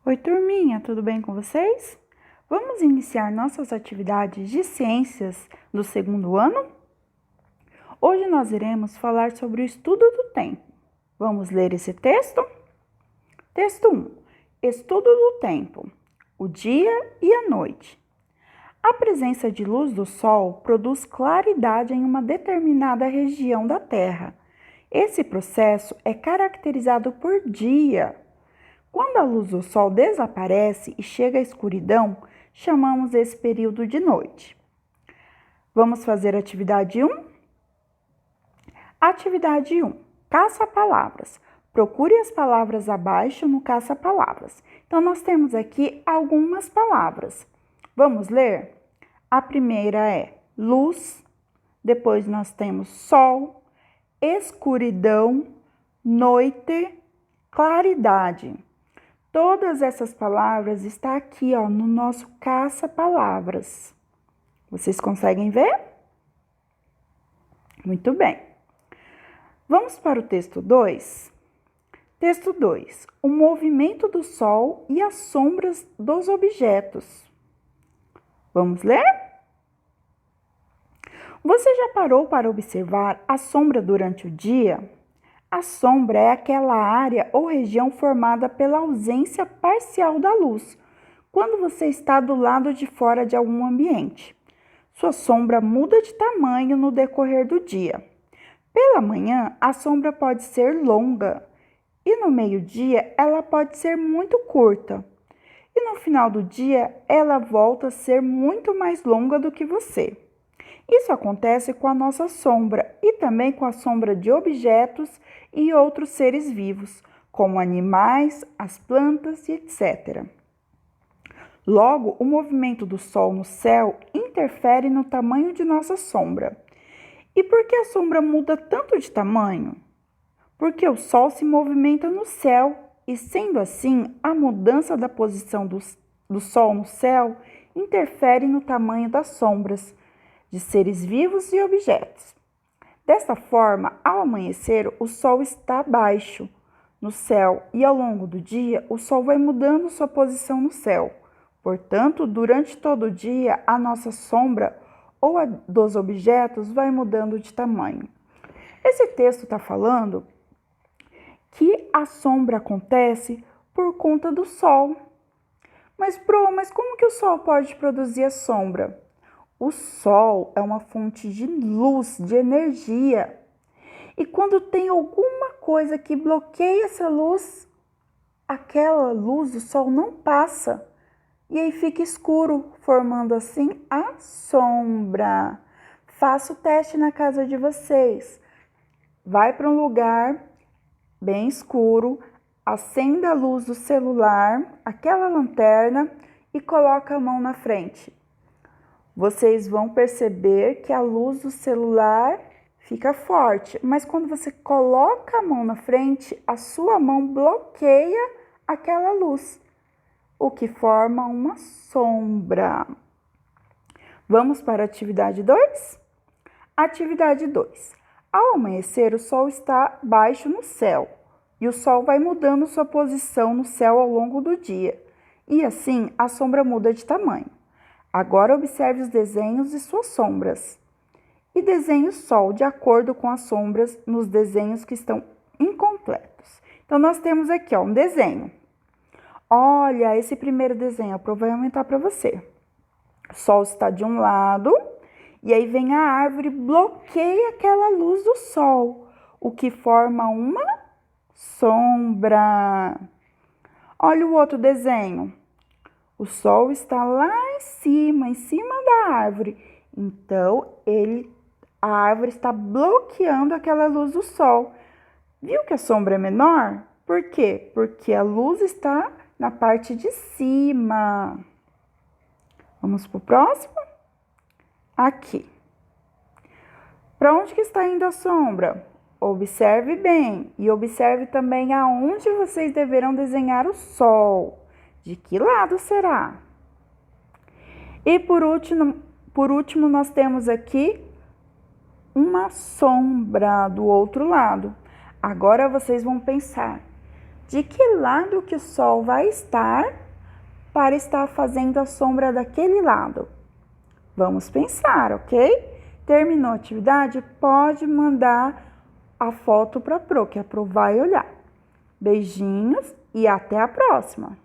Oi, turminha, tudo bem com vocês? Vamos iniciar nossas atividades de ciências do segundo ano? Hoje nós iremos falar sobre o estudo do tempo. Vamos ler esse texto? Texto 1. Estudo do tempo. O dia e a noite. A presença de luz do Sol produz claridade em uma determinada região da Terra. Esse processo é caracterizado por dia. Quando a luz do Sol desaparece e chega à escuridão, chamamos esse período de noite. Vamos fazer a atividade 1? Atividade 1. Caça-palavras. Procure as palavras abaixo no caça-palavras. Então, nós temos aqui algumas palavras. Vamos ler? A primeira é luz, depois nós temos sol, escuridão, noite, claridade. Todas essas palavras estão aqui, no nosso caça-palavras. Vocês conseguem ver? Muito bem. Vamos para o texto 2? Texto 2. O movimento do Sol e as sombras dos objetos. Vamos ler? Você já parou para observar a sombra durante o dia? A sombra é aquela área ou região formada pela ausência parcial da luz, quando você está do lado de fora de algum ambiente. Sua sombra muda de tamanho no decorrer do dia. Pela manhã, a sombra pode ser longa e no meio-dia ela pode ser muito curta. E no final do dia, ela volta a ser muito mais longa do que você. Isso acontece com a nossa sombra e também com a sombra de objetos e outros seres vivos, como animais, as plantas e etc. Logo, o movimento do Sol no céu interfere no tamanho de nossa sombra. E por que a sombra muda tanto de tamanho? Porque o Sol se movimenta no céu e, sendo assim, a mudança da posição do Sol no céu interfere no tamanho das sombras de seres vivos e objetos. Desta forma, ao amanhecer, o Sol está baixo no céu e ao longo do dia, o Sol vai mudando sua posição no céu. Portanto, durante todo o dia, a nossa sombra ou a dos objetos vai mudando de tamanho. Esse texto está falando que a sombra acontece por conta do Sol. Mas como que o Sol pode produzir a sombra? O Sol é uma fonte de luz, de energia. E quando tem alguma coisa que bloqueia essa luz, aquela luz do Sol não passa. E aí fica escuro, formando assim a sombra. Faça o teste na casa de vocês. Vai para um lugar bem escuro, acenda a luz do celular, aquela lanterna, e coloca a mão na frente. Vocês vão perceber que a luz do celular fica forte, mas quando você coloca a mão na frente, a sua mão bloqueia aquela luz, o que forma uma sombra. Vamos para a atividade 2? Atividade 2. Ao amanhecer, o Sol está baixo no céu e o Sol vai mudando sua posição no céu ao longo do dia, e assim a sombra muda de tamanho. Agora observe os desenhos e suas sombras. E desenhe o Sol de acordo com as sombras nos desenhos que estão incompletos. Então, nós temos aqui um desenho. Olha, esse primeiro desenho, vai aumentar para você. O Sol está de um lado e aí vem a árvore, bloqueia aquela luz do Sol, o que forma uma sombra. Olha o outro desenho. O Sol está lá em cima da árvore. Então, a árvore está bloqueando aquela luz do Sol. Viu que a sombra é menor? Por quê? Porque a luz está na parte de cima. Vamos para o próximo? Aqui. Para onde que está indo a sombra? Observe bem e observe também aonde vocês deverão desenhar o Sol. De que lado será? E por último, nós temos aqui uma sombra do outro lado. Agora vocês vão pensar, de que lado que o sol vai estar para estar fazendo a sombra daquele lado? Vamos pensar, ok? Terminou a atividade? Pode mandar a foto para a Pro, que a Pro vai olhar. Beijinhos e até a próxima!